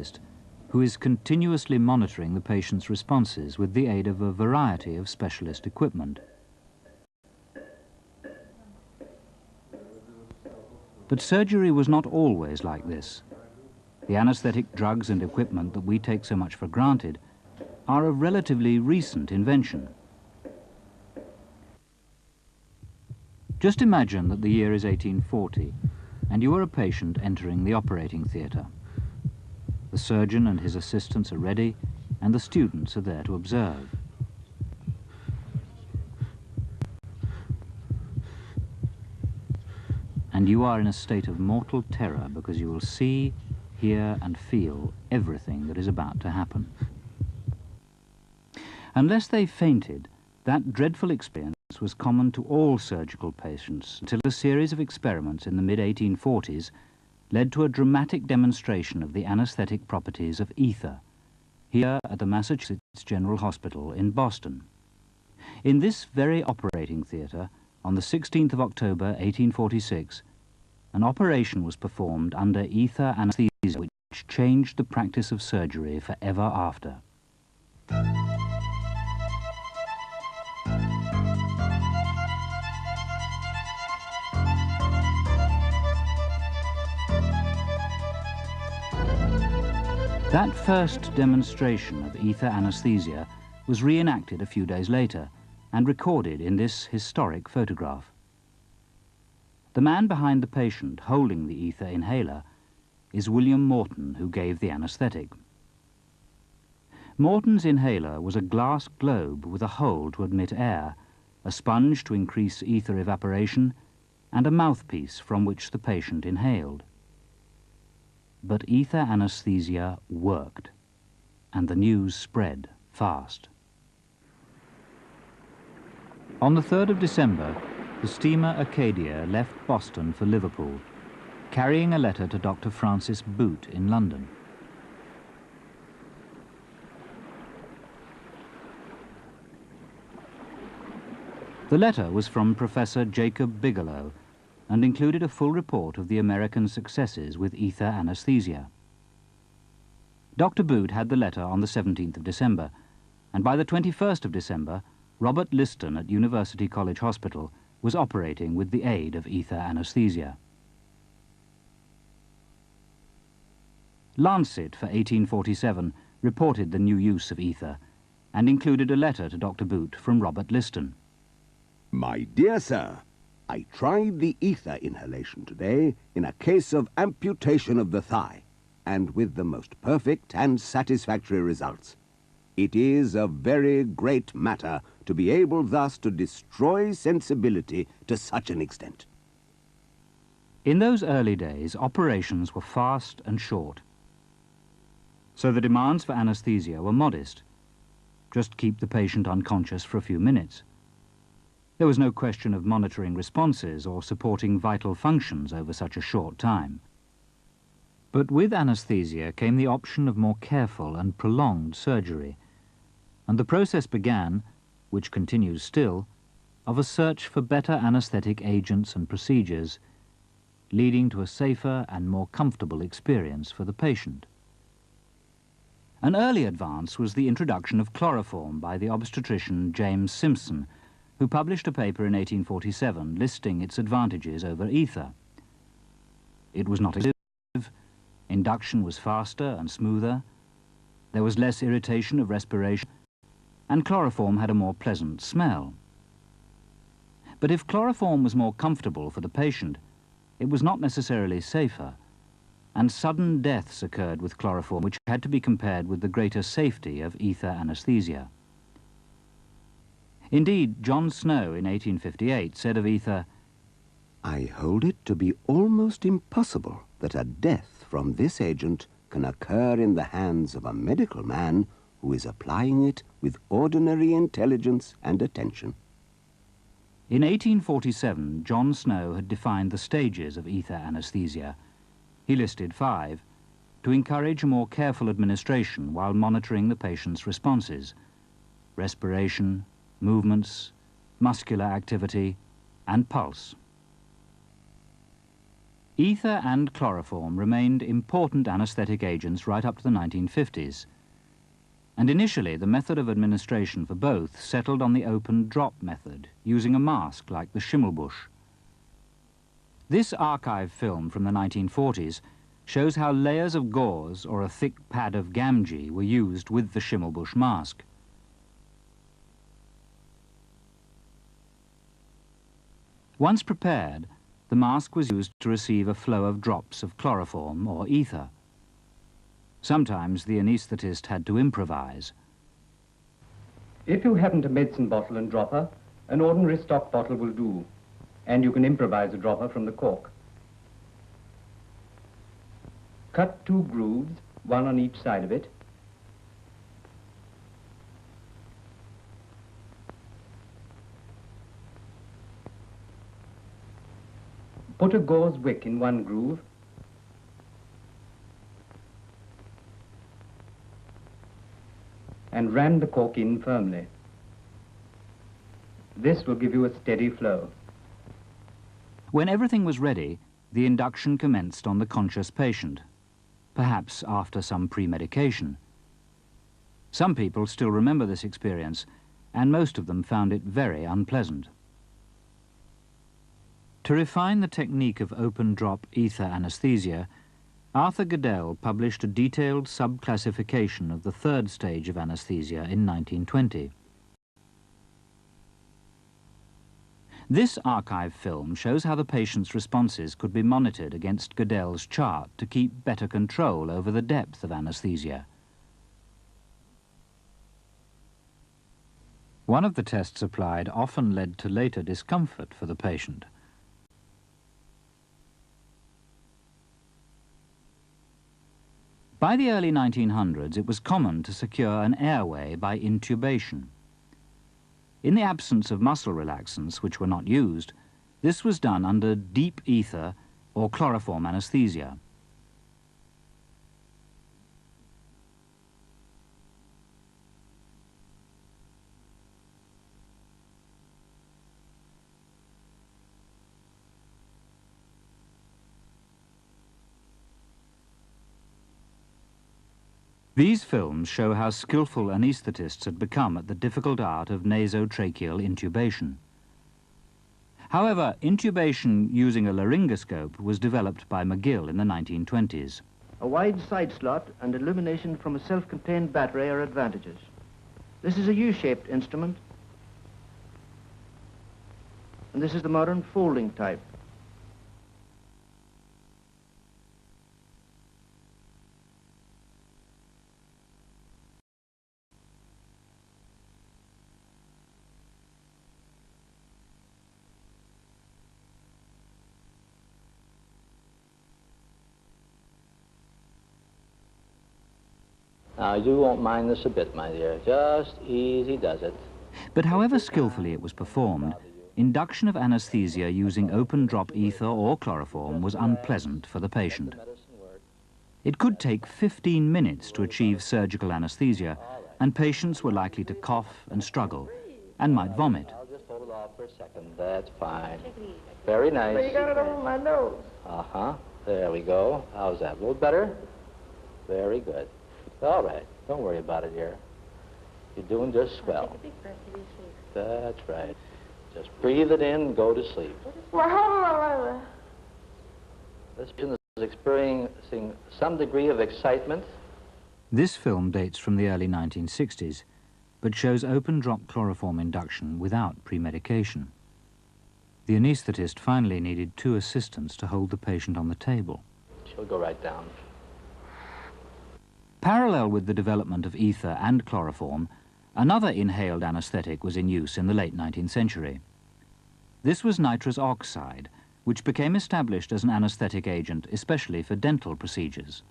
anaesthetist, who is continuously monitoring the patient's responses with the aid of a variety of specialist equipment. But surgery was not always like this. The anaesthetic drugs and equipment that we take so much for granted are a relatively recent invention. Just imagine that the year is 1840 and you are a patient entering the operating theatre. The surgeon and his assistants are ready and the students are there to observe. And you are in a state of mortal terror because you will see, hear and feel everything that is about to happen. Unless they fainted, that dreadful experience was common to all surgical patients until a series of experiments in the mid-1840s led to a dramatic demonstration of the anaesthetic properties of ether, here at the Massachusetts General Hospital in Boston. In this very operating theatre, on the 16th of October 1846, an operation was performed under ether anaesthesia which changed the practice of surgery forever after. That first demonstration of ether anaesthesia was reenacted a few days later and recorded in this historic photograph. The man behind the patient holding the ether inhaler is William Morton, who gave the anaesthetic. Morton's inhaler was a glass globe with a hole to admit air, a sponge to increase ether evaporation, and a mouthpiece from which the patient inhaled. But ether anaesthesia worked, and the news spread fast. On the 3rd of December, the steamer Acadia left Boston for Liverpool, carrying a letter to Dr. Francis Boot in London. The letter was from Professor Jacob Bigelow and included a full report of the American successes with ether anaesthesia. Dr. Boot had the letter on the 17th of December, and by the 21st of December, Robert Liston at University College Hospital was operating with the aid of ether anaesthesia. Lancet for 1847 reported the new use of ether and included a letter to Dr. Boot from Robert Liston. My dear sir, I tried the ether inhalation today in a case of amputation of the thigh, and with the most perfect and satisfactory results. It is a very great matter to be able thus to destroy sensibility to such an extent. In those early days, operations were fast and short, so the demands for anaesthesia were modest. Just keep the patient unconscious for a few minutes. There was no question of monitoring responses or supporting vital functions over such a short time. But with anaesthesia came the option of more careful and prolonged surgery, and the process began, which continues still, of a search for better anaesthetic agents and procedures, leading to a safer and more comfortable experience for the patient. An early advance was the introduction of chloroform by the obstetrician James Simpson, who published a paper in 1847 listing its advantages over ether. It was not expensive, induction was faster and smoother, there was less irritation of respiration, and chloroform had a more pleasant smell. But if chloroform was more comfortable for the patient, it was not necessarily safer, and sudden deaths occurred with chloroform which had to be compared with the greater safety of ether anaesthesia. Indeed, John Snow in 1858 said of ether, I hold it to be almost impossible that a death from this agent can occur in the hands of a medical man who is applying it with ordinary intelligence and attention. In 1847, John Snow had defined the stages of ether anaesthesia. He listed 5, to encourage a more careful administration while monitoring the patient's responses: respiration, movements, muscular activity, and pulse. Ether and chloroform remained important anaesthetic agents right up to the 1950s. And initially, the method of administration for both settled on the open drop method, using a mask like the Schimmelbusch. This archive film from the 1940s shows how layers of gauze or a thick pad of Gamgee were used with the Schimmelbusch mask. Once prepared, the mask was used to receive a flow of drops of chloroform or ether. Sometimes the anaesthetist had to improvise. If you haven't a medicine bottle and dropper, an ordinary stock bottle will do, and you can improvise a dropper from the cork. Cut 2 grooves, one on each side of it. Put a gauze wick in one groove and ram the cork in firmly. This will give you a steady flow. When everything was ready, the induction commenced on the conscious patient, perhaps after some pre-medication. Some people still remember this experience, and most of them found it very unpleasant. To refine the technique of open-drop ether anesthesia, Arthur Goodell published a detailed sub-classification of the third stage of anesthesia in 1920. This archive film shows how the patient's responses could be monitored against Goodell's chart to keep better control over the depth of anesthesia. One of the tests applied often led to later discomfort for the patient. By the early 1900s, it was common to secure an airway by intubation. In the absence of muscle relaxants, which were not used, this was done under deep ether or chloroform anesthesia. These films show how skillful anaesthetists had become at the difficult art of nasotracheal intubation. However, intubation using a laryngoscope was developed by McGill in the 1920s. A wide side slot and illumination from a self-contained battery are advantages. This is a U-shaped instrument, and this is the modern folding type. Now, you won't mind this a bit, my dear. Just easy does it. But however skillfully it was performed, induction of anesthesia using open-drop ether or chloroform was unpleasant for the patient. It could take 15 minutes to achieve surgical anesthesia, and patients were likely to cough and struggle, and might vomit. I'll just hold it off for a second. That's fine. Very nice. But you got it over my nose. Uh-huh. There we go. How's that? A little better? Very good. All right. Don't worry about it here. You're doing just swell. Take a big breath to be asleep. That's right. Just breathe it in and go to sleep. Well, hold on. This patient is experiencing some degree of excitement. This film dates from the early 1960s, but shows open-drop chloroform induction without pre-medication. The anaesthetist finally needed 2 assistants to hold the patient on the table. She'll go right down. Parallel with the development of ether and chloroform, another inhaled anesthetic was in use in the late 19th century. This was nitrous oxide, which became established as an anesthetic agent, especially for dental procedures.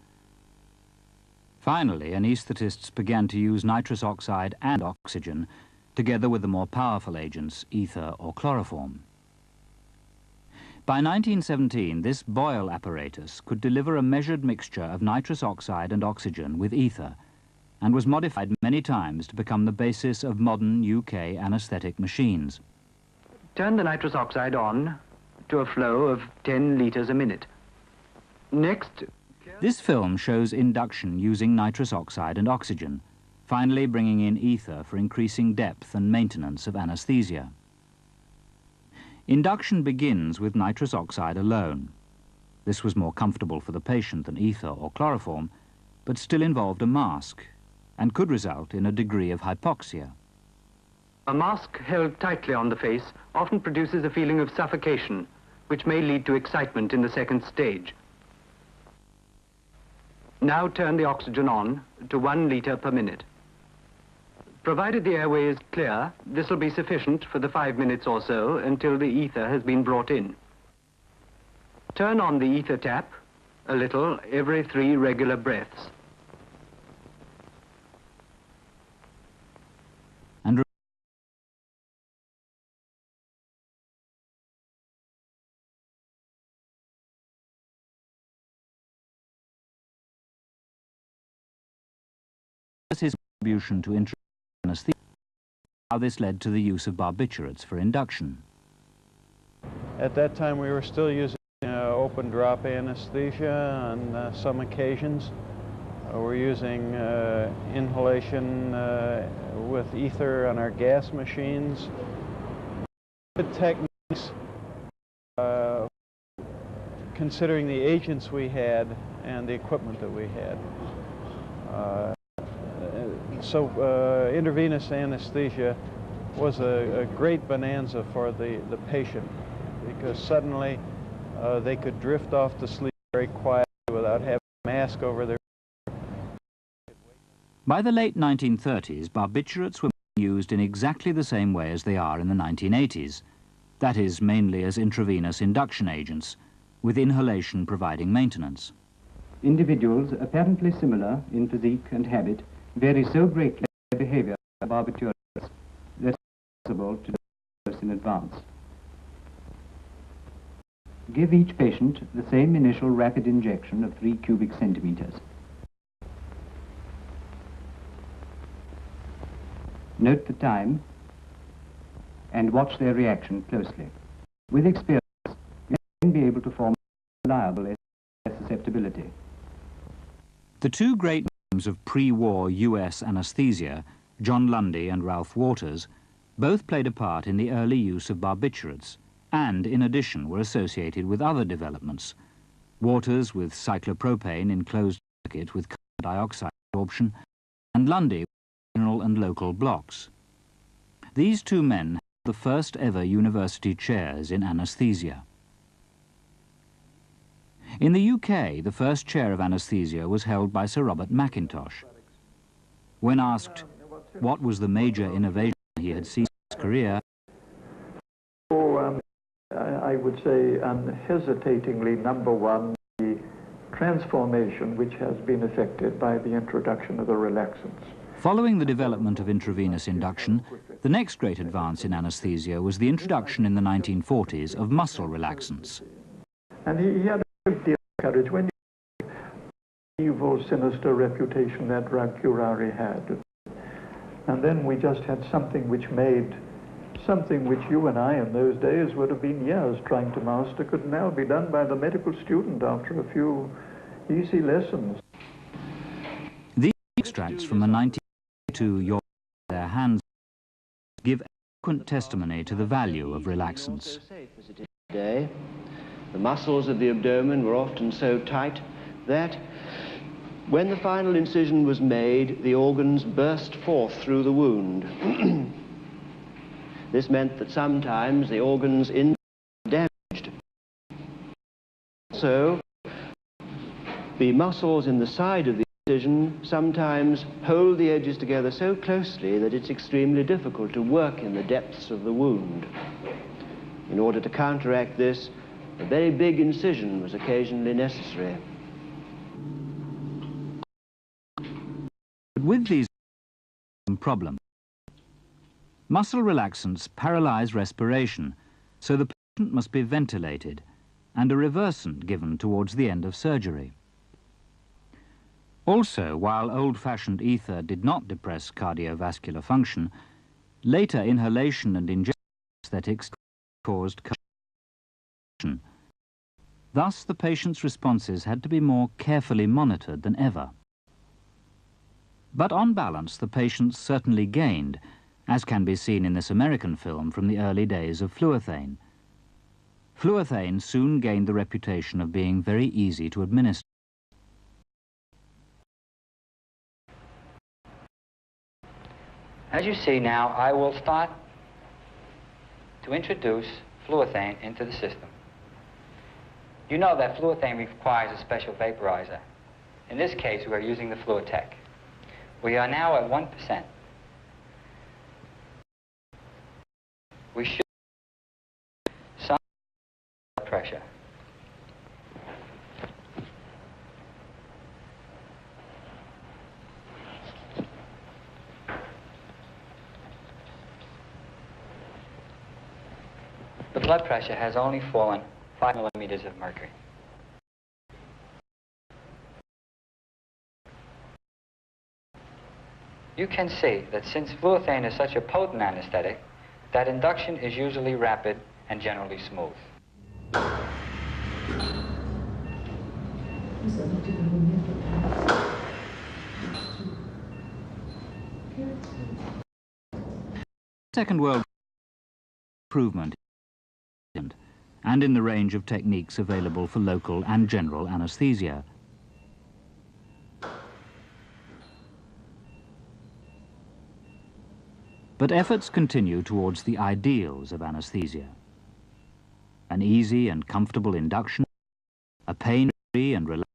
Finally, anaesthetists began to use nitrous oxide and oxygen, together with the more powerful agents, ether or chloroform. By 1917, this Boyle apparatus could deliver a measured mixture of nitrous oxide and oxygen with ether, and was modified many times to become the basis of modern UK anaesthetic machines. Turn the nitrous oxide on to a flow of 10 litres a minute. Next, This film shows induction using nitrous oxide and oxygen, finally bringing in ether for increasing depth and maintenance of anesthesia. Induction begins with nitrous oxide alone. This was more comfortable for the patient than ether or chloroform, but still involved a mask and could result in a degree of hypoxia. a mask held tightly on the face often produces a feeling of suffocation, which may lead to excitement in the second stage. Now turn the oxygen on to 1 liter per minute. Provided the airway is clear, this will be sufficient for the 5 minutes or so until the ether has been brought in. Turn on the ether tap a little every 3 regular breaths. And his contribution to anesthesia, how this led to the use of barbiturates for induction. At that time we were still using open drop anesthesia on some occasions. We're using inhalation with ether on our gas machines. Good techniques, considering the agents we had and the equipment that we had. So intravenous anesthesia was a great bonanza for the patient, because suddenly they could drift off to sleep very quietly without having a mask over their. By the late 1930s, barbiturates were being used in exactly the same way as they are in the 1980s. That is, mainly as intravenous induction agents, with inhalation providing maintenance. Individuals apparently similar in physique and habit vary so greatly in their behavior of barbiturates that it's possible to diagnose in advance. Give each patient the same initial rapid injection of 3 cubic centimeters. Note the time and watch their reaction closely. With experience, you may be able to form a reliable susceptibility. The two great names of pre-war US anesthesia, John Lundy and Ralph Waters, both played a part in the early use of barbiturates, and in addition were associated with other developments. Waters with cyclopropane in closed circuit with carbon dioxide absorption, and Lundy with general and local blocks. These two men held the first ever university chairs in anesthesia. In the UK, the first chair of anesthesia was held by Sir Robert Mackintosh. When asked what was the major innovation he had seen in his career, I would say unhesitatingly, number one, the transformation which has been effected by the introduction of the relaxants. following the development of intravenous induction, the next great advance in anesthesia was the introduction in the 1940s of muscle relaxants. And he had a good deal of courage when you the evil, sinister reputation that drug curare had. And then we just had something which made something which you and I in those days would have been years trying to master could now be done by the medical student after a few easy lessons. These extracts from the 1992 Your Their Hands give eloquent testimony to the value of relaxants. Today, the muscles of the abdomen were often so tight that when the final incision was made, the organs burst forth through the wound. This meant that sometimes the organs were damaged. So, the muscles in the side of the incision sometimes hold the edges together so closely that it's extremely difficult to work in the depths of the wound. In order to counteract this, a very big incision was occasionally necessary. But with these problems, muscle relaxants paralyze respiration, so the patient must be ventilated, and a reversant given towards the end of surgery. Also, while old-fashioned ether did not depress cardiovascular function, later inhalation and injection anesthetics caused cardiovascular. Thus, the patient's responses had to be more carefully monitored than ever. But on balance, the patients certainly gained, as can be seen in this American film from the early days of Fluothane. Fluothane soon gained the reputation of being very easy to administer. As you see now, I will start to introduce Fluothane into the system. You know that Fluothane requires a special vaporizer. In this case, we are using the Fluotec. We are now at 1%. We should some blood pressure. The blood pressure has only fallen 5 millimeters of mercury. You can see that since Fluothane is such a potent anesthetic, that induction is usually rapid and generally smooth. Second World improvement and in the range of techniques available for local and general anesthesia. But efforts continue towards the ideals of anesthesia. An easy and comfortable induction, a pain-free and relaxed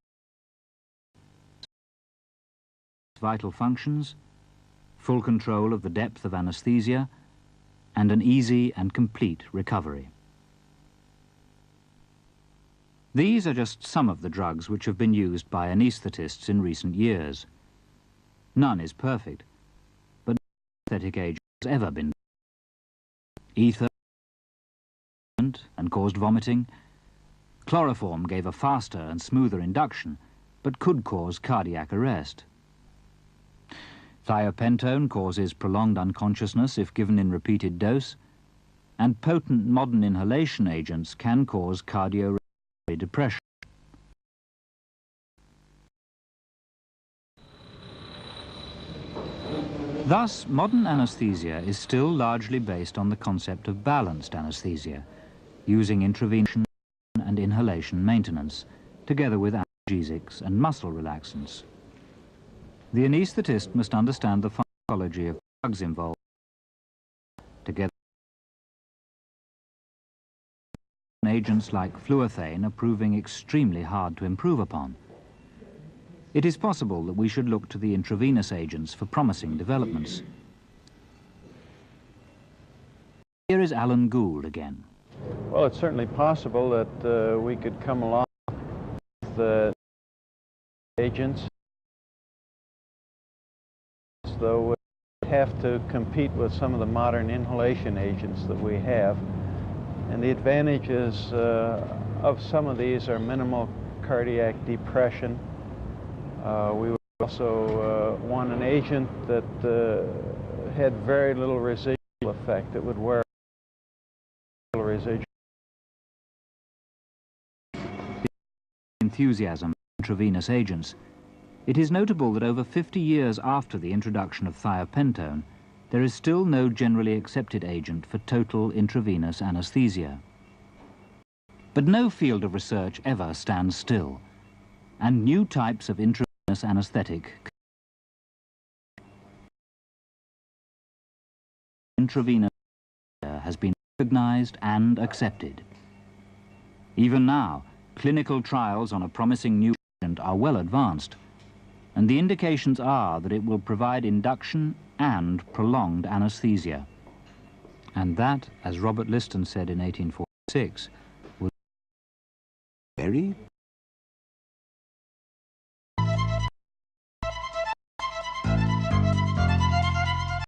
vital functions, full control of the depth of anesthesia, and an easy and complete recovery. These are just some of the drugs which have been used by anaesthetists in recent years. None is perfect, but no anesthetic agent has ever been. Ether and caused vomiting. Chloroform gave a faster and smoother induction, but could cause cardiac arrest. Thiopentone causes prolonged unconsciousness if given in repeated dose, and potent modern inhalation agents can cause cardiorespiratory depression. Thus, modern anesthesia is still largely based on the concept of balanced anesthesia, using intravenous and inhalation maintenance, together with analgesics and muscle relaxants. The anaesthetist must understand the pharmacology of drugs involved, together with agents like Fluothane are proving extremely hard to improve upon. It is possible that we should look to the intravenous agents for promising developments. Here is Alan Gould again. Well, it's certainly possible that we could come along with the agents, though we have to compete with some of the modern inhalation agents that we have. And the advantages of some of these are minimal cardiac depression. We would also want an agent that had very little residual effect, that would wear residual. Enthusiasm for intravenous agents. It is notable that over 50 years after the introduction of thiopentone, there is still no generally accepted agent for total intravenous anesthesia. But no field of research ever stands still, and new types of intravenous anesthetic has been recognized and accepted. Even now, clinical trials on a promising new agent are well advanced, and the indications are that it will provide induction and prolonged anesthesia. And that, as Robert Liston said in 1846, was very